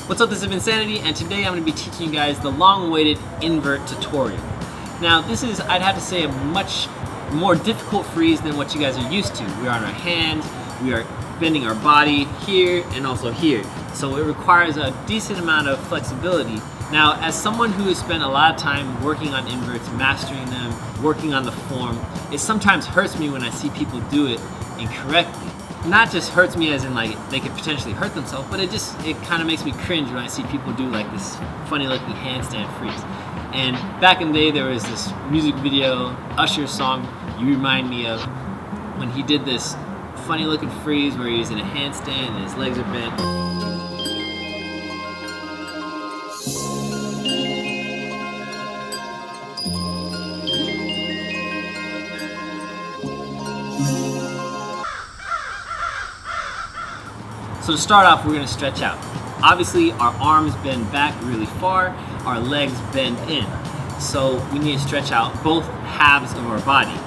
What's up, this is VincaniTV, and today I'm going to be teaching you guys the long-awaited invert tutorial. Now this is, I'd have to say, a much more difficult freeze than what you guys are used to. We are on our hands, we are bending our body here and also here. So it requires a decent amount of flexibility. Now, as someone who has spent a lot of time working on inverts, mastering them, working on the form, it sometimes hurts me when I see people do it incorrectly. Not just hurts me as in like they could potentially hurt themselves, but it kind of makes me cringe when I see people do like this funny looking handstand freeze. And back in the day there was this music video, Usher's song, You Remind Me Of, when he did this funny looking freeze where he's in a handstand and his legs are bent. So to start off, we're going to stretch out. Obviously, our arms bend back really far, our legs bend in. So we need to stretch out both halves of our body.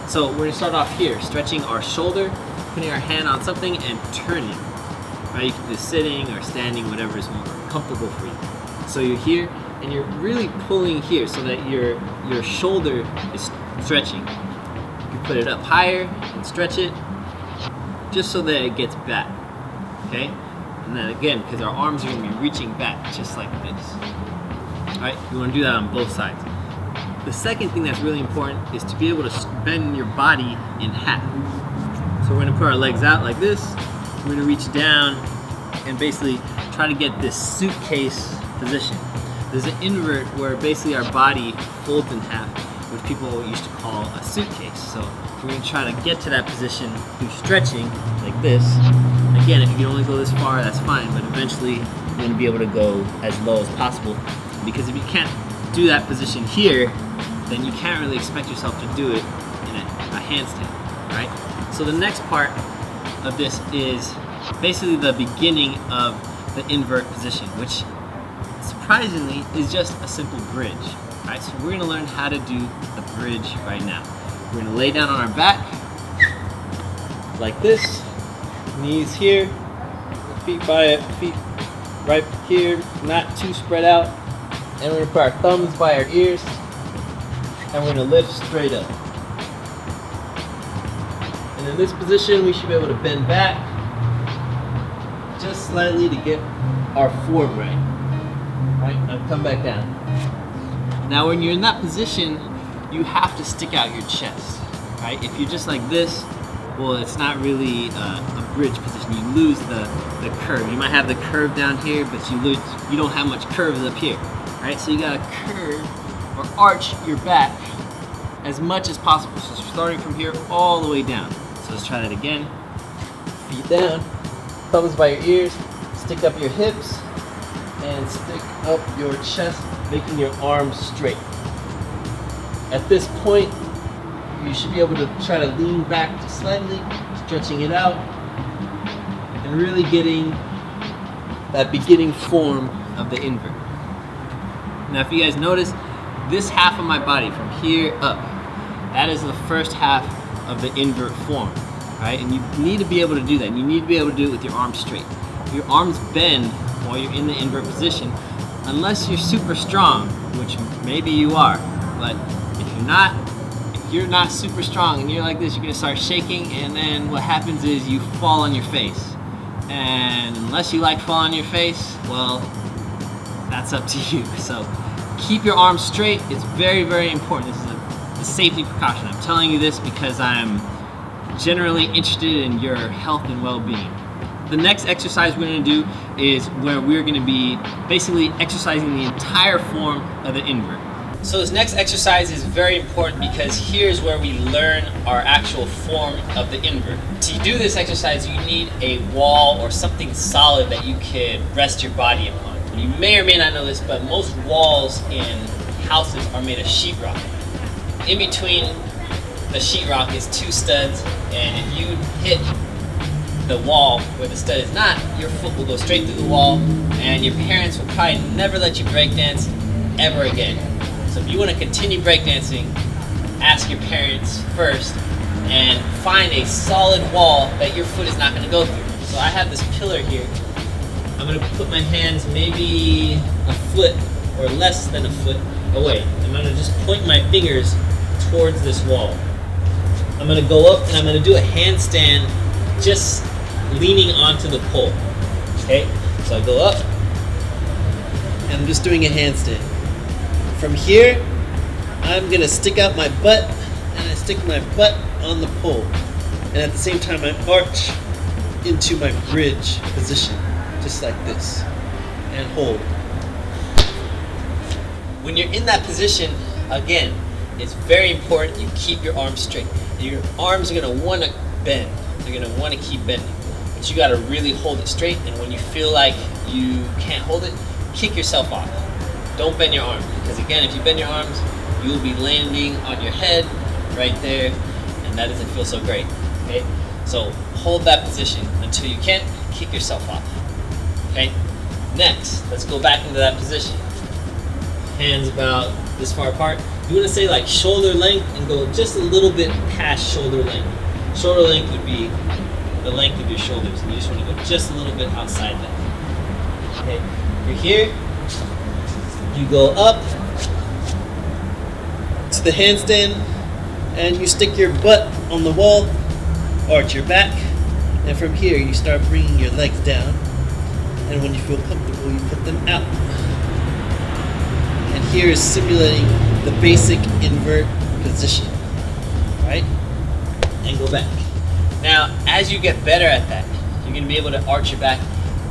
So we're going to start off here, stretching our shoulder, putting our hand on something and turning. Right? You can do sitting or standing, whatever is more comfortable for you. So you're here and you're really pulling here so that your shoulder is stretching. You put it up higher and stretch it just so that it gets back. Okay, and then again, because our arms are going to be reaching back just like this. Alright, you want to do that on both sides. The second thing that's really important is to be able to bend your body in half. So we're going to put our legs out like this. We're going to reach down and basically try to get this suitcase position. There's an invert where basically our body folds in half, which people used to call a suitcase. So we're going to try to get to that position through stretching like this. Again, if you can only go this far, that's fine, but eventually you're going to be able to go as low as possible, because if you can't do that position here, then you can't really expect yourself to do it in a handstand, right? So the next part of this is basically the beginning of the invert position, which surprisingly is just a simple bridge, right? So we're going to learn how to do the bridge right now. We're going to lay down on our back like this. Knees here, feet right here, not too spread out. And we're gonna put our thumbs by our ears, and we're gonna lift straight up. And in this position, we should be able to bend back just slightly to get our form right. Right, now come back down. Now when you're in that position, you have to stick out your chest, right? If you're just like this, well, it's not really a bridge position. You lose the curve. You might have the curve down here, but you don't have much curves up here, right? So you gotta curve or arch your back as much as possible. So starting from here all the way down. So let's try that again. Feet down, thumbs by your ears, stick up your hips, and stick up your chest, making your arms straight. At this point, you should be able to try to lean back just slightly, stretching it out, and really getting that beginning form of the invert. Now if you guys notice, this half of my body from here up, that is the first half of the invert form, right? And you need to be able to do that. And you need to be able to do it with your arms straight. Your arms bend while you're in the invert position, unless you're super strong, which maybe you are, but if you're not super strong and you're like this, you're going to start shaking, and then what happens is you fall on your face. And unless you like falling on your face, well, that's up to you. So keep your arms straight. It's very, very important. This is a safety precaution. I'm telling you this because I'm generally interested in your health and well-being. The next exercise we're going to do is where we're going to be basically exercising the entire form of the invert. So this next exercise is very important because here's where we learn our actual form of the invert. To do this exercise, you need a wall or something solid that you can rest your body upon. You may or may not know this, but most walls in houses are made of sheetrock. In between the sheetrock is two studs, and if you hit the wall where the stud is not, your foot will go straight through the wall, and your parents will probably never let you break dance ever again. So if you want to continue breakdancing, ask your parents first and find a solid wall that your foot is not going to go through. So I have this pillar here I'm gonna put my hands maybe a foot or less than a foot away. I'm gonna just point my fingers towards this wall. I'm gonna go up and I'm gonna do a handstand just leaning onto the pole. Okay, so I go up and I'm just doing a handstand. From here, I'm gonna stick out my butt and I stick my butt on the pole. And at the same time, I arch into my bridge position, just like this, and hold. When you're in that position, again, it's very important you keep your arms straight. Your arms are gonna wanna bend. They're gonna wanna keep bending. But you gotta really hold it straight, and when you feel like you can't hold it, kick yourself off. Don't bend your arms, because again, if you bend your arms, you'll be landing on your head right there, and that doesn't feel so great, okay? So hold that position until you can't, kick yourself off, okay? Next, let's go back into that position. Hands about this far apart. You want to say like shoulder length and go just a little bit past shoulder length. Shoulder length would be the length of your shoulders, and you just want to go just a little bit outside that. Okay, you're here, you go up to the handstand, and you stick your butt on the wall, arch your back, and from here you start bringing your legs down, and when you feel comfortable, you put them out. And here is simulating the basic invert position, right? And go back. Now, as you get better at that, you're gonna be able to arch your back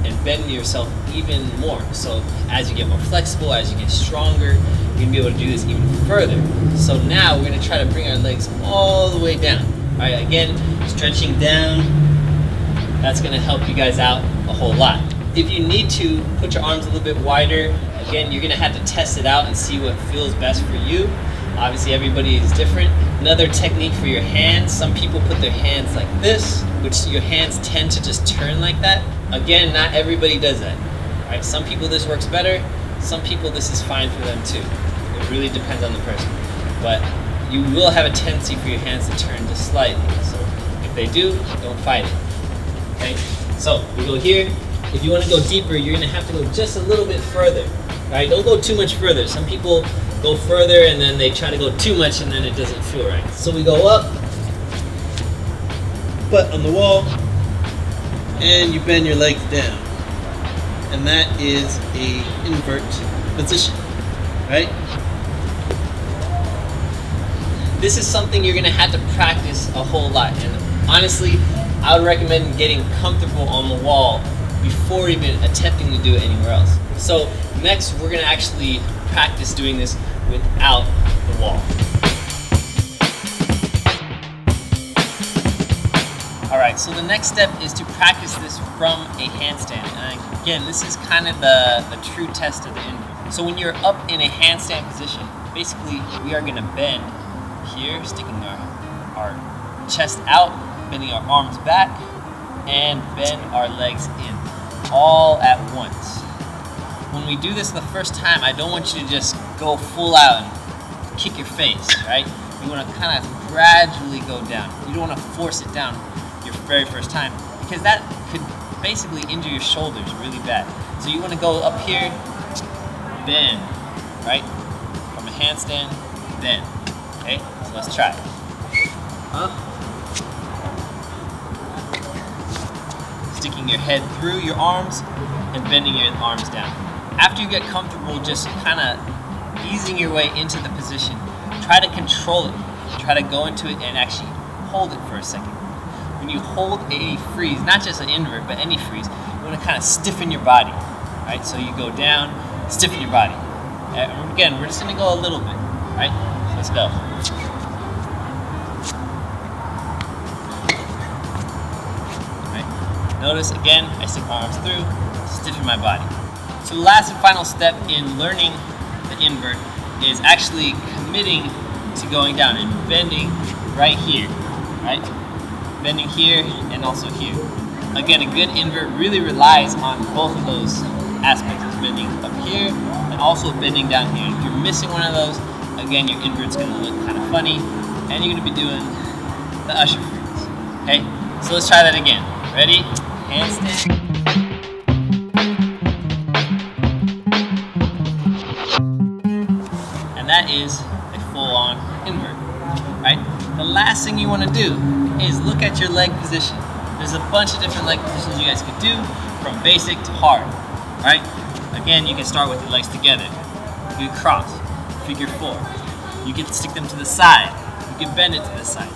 and bend yourself even more. So as you get more flexible, as you get stronger, you're gonna be able to do this even further. So now we're gonna try to bring our legs all the way down. All right, again, stretching down. That's gonna help you guys out a whole lot. If you need to put your arms a little bit wider, again, you're gonna have to test it out and see what feels best for you. Obviously, everybody is different. Another technique for your hands, some people put their hands like this, which your hands tend to just turn like that. Again, not everybody does that. All right, some people this works better, some people this is fine for them too. It really depends on the person. But you will have a tendency for your hands to turn just slightly. So if they do, don't fight it. Okay, so we go here. If you want to go deeper, you're going to have to go just a little bit further. All right, don't go too much further. Some people go further and then they try to go too much and then it doesn't feel right. So we go up, butt on the wall, and you bend your legs down. And that is a invert position, right? This is something you're gonna have to practice a whole lot. And honestly, I would recommend getting comfortable on the wall before even attempting to do it anywhere else. So next, we're gonna actually practice doing this without the wall. All right, so the next step is to practice this from a handstand. And again, this is kind of the true test of the invert. So when you're up in a handstand position, basically we are gonna bend here, sticking our chest out, bending our arms back, and bend our legs in, all at once. When we do this the first time, I don't want you to just go full out and kick your face, right? You want to kind of gradually go down. You don't want to force it down your very first time, because that could basically injure your shoulders really bad. So you want to go up here, bend, right? From a handstand, bend. Okay, so let's try it. Up. Sticking your head through your arms and bending your arms down. After you get comfortable just kind of easing your way into the position, try to control it. Try to go into it and actually hold it for a second. When you hold a freeze, not just an invert, but any freeze, you want to kind of stiffen your body, right? So you go down, stiffen your body. And again, we're just going to go a little bit, right? Let's go. Right. Notice again, I stick my arms through, stiffen my body. So the last and final step in learning the invert is actually committing to going down and bending right here, right? Bending here and also here. Again, a good invert really relies on both of those aspects. It's bending up here and also bending down here. If you're missing one of those, again, your invert's gonna look kind of funny and you're gonna be doing the usher freeze, okay? So let's try that again. Ready? Handstand. you want to do is look at your leg position. There's a bunch of different leg positions you guys could do, from basic to hard. Right? Again, you can start with your legs together. You can cross, figure 4. You can stick them to the side. You can bend it to the side.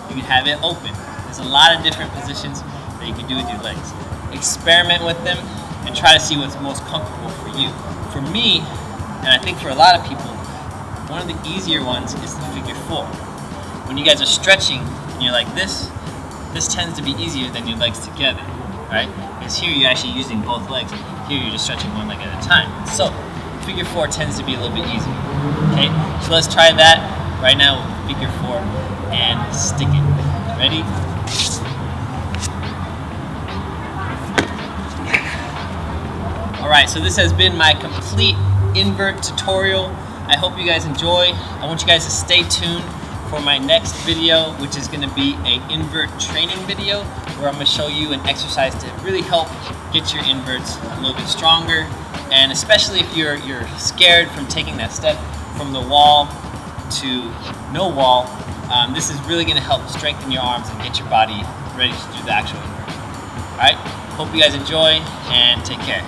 You can have it open. There's a lot of different positions that you can do with your legs. Experiment with them and try to see what's most comfortable for you. For me, and I think for a lot of people, one of the easier ones is the figure 4. When you guys are stretching and you're like this tends to be easier than your legs together, right? Because here you're actually using both legs. Here you're just stretching one leg at a time. So figure 4 tends to be a little bit easier. Okay, so let's try that right now with figure 4 and stick it. Ready? Alright, so this has been my complete invert tutorial. I hope you guys enjoy. I want you guys to stay tuned for my next video, which is going to be an invert training video where I'm going to show you an exercise to really help get your inverts a little bit stronger, and especially if you're scared from taking that step from the wall to no wall, this is really going to help strengthen your arms and get your body ready to do the actual invert. Alright, hope you guys enjoy and take care.